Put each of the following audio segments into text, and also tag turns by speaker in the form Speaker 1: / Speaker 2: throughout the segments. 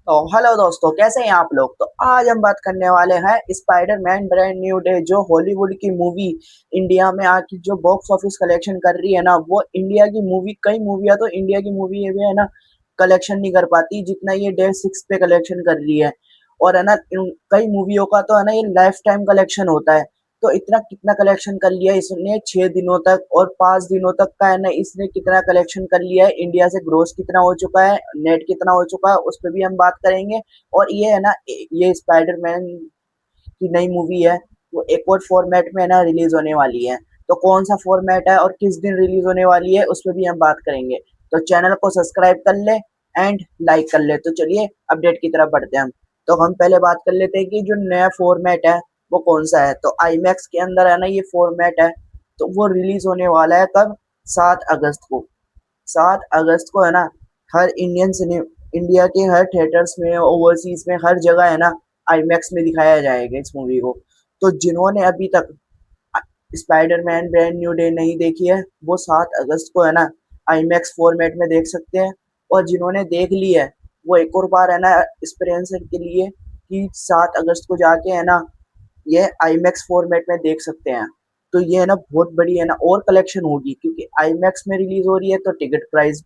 Speaker 1: तो हेलो दोस्तों, कैसे हैं आप लोग। तो आज हम बात करने वाले हैं स्पाइडरमैन ब्रांड न्यू डे, जो हॉलीवुड की मूवी इंडिया में आके जो बॉक्स ऑफिस कलेक्शन कर रही है ना, वो इंडिया की मूवी, कई मूवियाँ तो इंडिया की मूवी ये भी है ना कलेक्शन नहीं कर पाती जितना ये डे 6 पे कलेक्शन कर रही है। और है ना कई मूवियों का तो है ना ये लाइफ टाइम कलेक्शन होता है। तो इतना कितना कलेक्शन कर लिया इसने 6 दिनों तक, और 5 दिनों तक का है ना इसने कितना कलेक्शन कर लिया है, इंडिया से ग्रोस कितना हो चुका है, नेट कितना हो चुका है, उस पर भी हम बात करेंगे। और ये है ना ये स्पाइडरमैन की नई मूवी है, वो एक और फॉर्मेट में है ना रिलीज होने वाली है। तो कौन सा फॉर्मेट है और किस दिन रिलीज होने वाली है, उस पर भी हम बात करेंगे। तो चैनल को सब्सक्राइब कर ले एंड लाइक कर ले। तो चलिए अपडेट की तरफ बढ़ते हैं हम। तो हम पहले बात कर लेते हैं कि जो नया फॉर्मेट है वो कौन सा है। तो आईमैक्स के अंदर है ना ये फॉर्मेट है। तो वो रिलीज होने वाला है कब? 7 अगस्त को। 7 अगस्त को है ना हर इंडियन सिने इंडिया के हर थिएटर्स में, ओवरसीज में, हर जगह है ना आईमैक्स में दिखाया जाएगा इस मूवी को। तो जिन्होंने अभी तक स्पाइडरमैन ब्रांड न्यू डे नहीं देखी है, वो 7 अगस्त को है ना आईमैक्स फॉर्मेट में देख सकते हैं। और जिन्होंने देख ली है, वो एक और बार है ना एक्सपीरियंस के लिए कि 7 अगस्त को जाके है ना ये आईमैक्स फॉर्मेट में देख सकते हैं। तो ये है ना बहुत बड़ी है ना और कलेक्शन होगी, क्योंकि आईमैक्स में रिलीज हो रही है तो टिकट प्राइस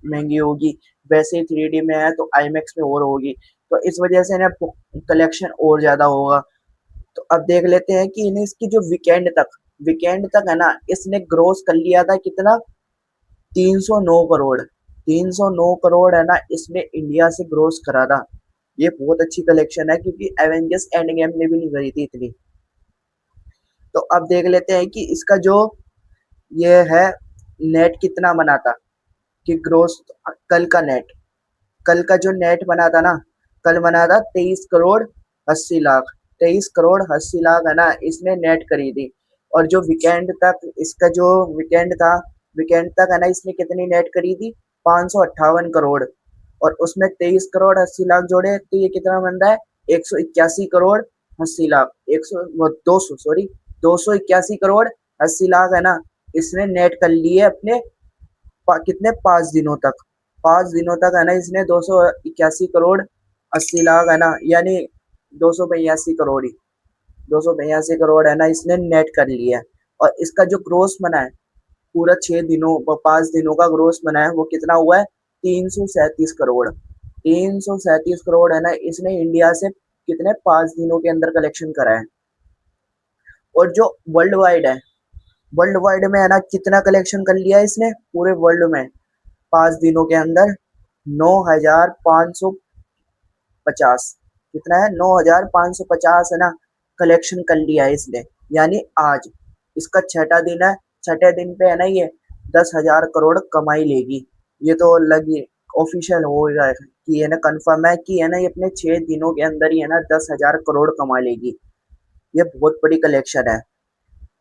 Speaker 1: महंगी होगी। वैसे ही 3D में है तो आईमैक्स में और होगी। तो इस वजह से ना कलेक्शन और ज्यादा होगा। तो अब देख लेते हैं कि इन्हें इसकी जो वीकेंड तक है ना इसने ग्रोस कर लिया था कितना? 309 करोड़। 309 करोड़ है ना इसने इंडिया से ग्रोस करा था। ये बहुत अच्छी कलेक्शन है, क्योंकि एवेंजर्स एंड गेम ने भी नहीं करी थी इतनी। तो अब देख लेते हैं कि इसका जो ये है नेट कितना बना था, कि ग्रोस कल का नेट, कल का जो नेट बना था ना, कल बना था 23 करोड़ 80 लाख। 23 करोड़ 80 लाख है ना इसने नेट करी थी। और जो वीकेंड तक इसका जो वीकेंड था, वीकेंड तक है ना इसने कितनी नेट करी थी? 558 करोड़। और उसमें 23 करोड़ 80 लाख जोड़े तो ये कितना बन रहा है? 181 करोड़ 80 लाख। 200, सॉरी, 281 करोड़ 80 लाख है ना इसने नेट कर लिए अपने कितने? 5 दिनों तक। 5 दिनों तक है ना इसने 281 करोड़ 80 लाख है ना, यानी 282 करोड़ ही, 282 करोड़ है ना इसने नेट कर लिया है। और इसका जो ग्रोस बना है पूरा 6 दिनों 5 दिनों का ग्रोस बना है, वो कितना हुआ है? 337 करोड़। 337 करोड़ है ना इसने इंडिया से कितने 5 दिनों के अंदर कलेक्शन करा है। और जो वर्ल्ड वाइड है, वर्ल्ड वाइड में है ना कितना कलेक्शन कर लिया है इसने पूरे वर्ल्ड में 5 दिनों के अंदर? 9,550। कितना है? 9,550 है ना कलेक्शन कर लिया है इसने। यानी आज इसका छठा दिन है। छठे दिन पे है ना ये 10,000 करोड़ कमाई लेगी। ये तो लगी ऑफिशियल हो रहा है कि है ना कंफर्म है कि है ना ये अपने 6 दिनों के अंदर ही है ना 10,000 करोड़ कमा लेगी। ये बहुत बड़ी कलेक्शन है।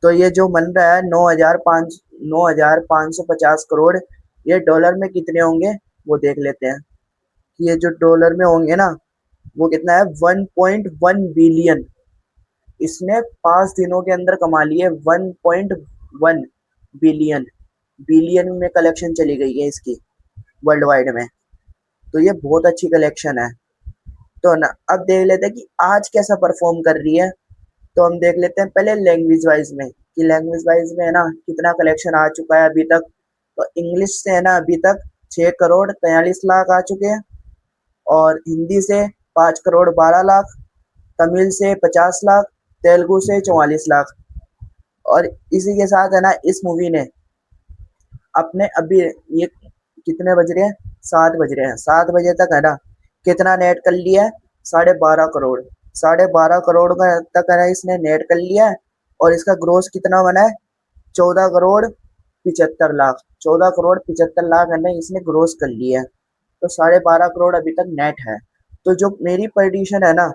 Speaker 1: तो ये जो बन रहा है 9,550 करोड़, ये डॉलर में कितने होंगे वो देख लेते हैं। कि ये जो डॉलर में होंगे ना वो कितना है? 1.1 बिलियन इसने 5 दिनों के अंदर कमा लिए। 1.1 बिलियन, बिलियन में कलेक्शन चली गई है इसकी वर्ल्ड वाइड में। तो ये बहुत अच्छी कलेक्शन है। तो ना अब देख लेते हैं कि आज कैसा परफॉर्म कर रही है। तो हम देख लेते हैं पहले लैंग्वेज वाइज में, कि लैंग्वेज वाइज में है ना कितना कलेक्शन आ चुका है अभी तक। तो इंग्लिश से है ना अभी तक 6 करोड़ 43 लाख आ चुके हैं। और हिंदी से 5 करोड़ 12 लाख, तमिल से 50 लाख, तेलुगु से 44 लाख। और इसी के साथ है ना इस मूवी ने अपने अभी ये कितने बज रहे हैं? 7 बज रहे हैं, 7 बजे तक है ना कितना नेट कर लिया है? 12.5 करोड़। 12.5 करोड़ का तक है ना इसने नेट कर लिया है। और इसका ग्रोस कितना बना है? 14 करोड़ 75 लाख। 14 करोड़ 75 लाख है ना इसने ग्रोस कर लिया है। तो 12.5 करोड़ अभी तक नेट है। तो जो मेरी प्रेडिक्शन है ना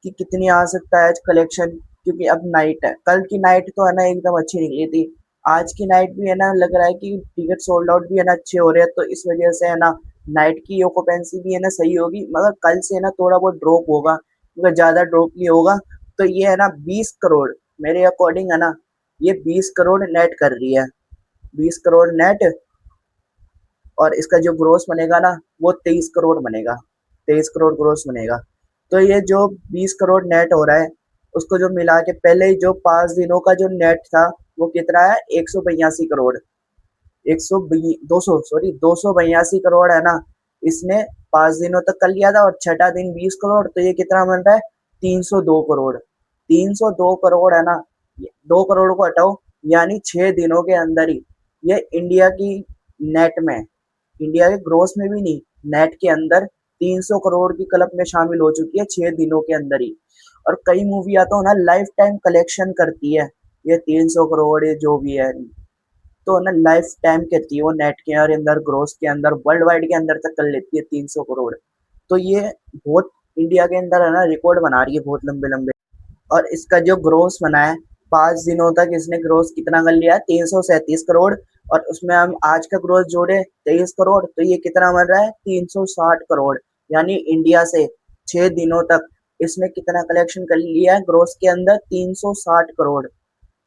Speaker 1: कि कितनी आ सकता है आज कलेक्शन, क्योंकि अब नाइट है, कल की नाइट तो है ना एकदम अच्छी निकली थी। आज की नाइट भी है ना लग रहा है कि टिकट सोल्ड आउट भी है ना अच्छे हो रहे हैं। तो इस वजह से है ना नाइट की ऑक्यूपेंसी भी है ना सही होगी, मगर कल से है ना थोड़ा बहुत ड्रॉप होगा, मगर ज्यादा ड्रॉप नहीं होगा। तो ये है ना 20 करोड़, मेरे अकॉर्डिंग है ना ये 20 करोड़ नेट कर रही है। 20 करोड़ नेट। और इसका जो ग्रोस बनेगा ना वो 23 करोड़ बनेगा। 23 करोड़ ग्रोस बनेगा। तो ये जो 20 करोड़ नेट हो रहा है, उसको जो मिला के पहले ही जो 5 दिनों का जो नेट था वो कितना है, 182 करोड़, 282 करोड़ है ना। इसने 5 दिनों तक कर लिया था और छठा दिन 20 करोड़, तो ये कितना बन रहा है, 302 करोड़। 302 करोड़ है ना, 2 करोड़ को हटाओ, यानी 6 दिनों के अंदर ही ये इंडिया की नेट में, इंडिया के ग्रोस में भी नहीं, नेट के अंदर 300 करोड़ की क्लब में शामिल हो चुकी है 6 दिनों के अंदर ही। और कई मूवियाँ तो ना लाइफ टाइम कलेक्शन करती है, ये 300 करोड़ ये जो भी है, तो ना लाइफ टाइम कहती है वो नेट के अंदर ग्रोस के अंदर वर्ल्ड वाइड के अंदर तक कर लेती है 300 करोड़। तो ये बहुत इंडिया के अंदर है ना रिकॉर्ड बना रही है बहुत लंबे लंबे। और इसका जो ग्रोस बना है, 5 दिनों तक इसने ग्रोस कितना कर लिया है, 337 करोड़। और उसमें हम आज का ग्रोस जोड़े 23 करोड़, तो ये कितना बन रहा है, 360 करोड़। यानी इंडिया से 6 दिनों तक इसने कितना कलेक्शन कर लिया है ग्रोस के अंदर, 360 करोड़।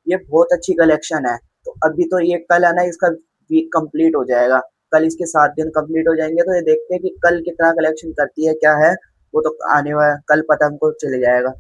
Speaker 1: ये बहुत अच्छी कलेक्शन है। तो अभी तो ये कल है ना इसका वीक कंप्लीट हो जाएगा, कल इसके 7 दिन कंप्लीट हो जाएंगे, तो ये देखते हैं कि कल कितना कलेक्शन करती है क्या है, वो तो आने वाला कल पता हमको चले जाएगा।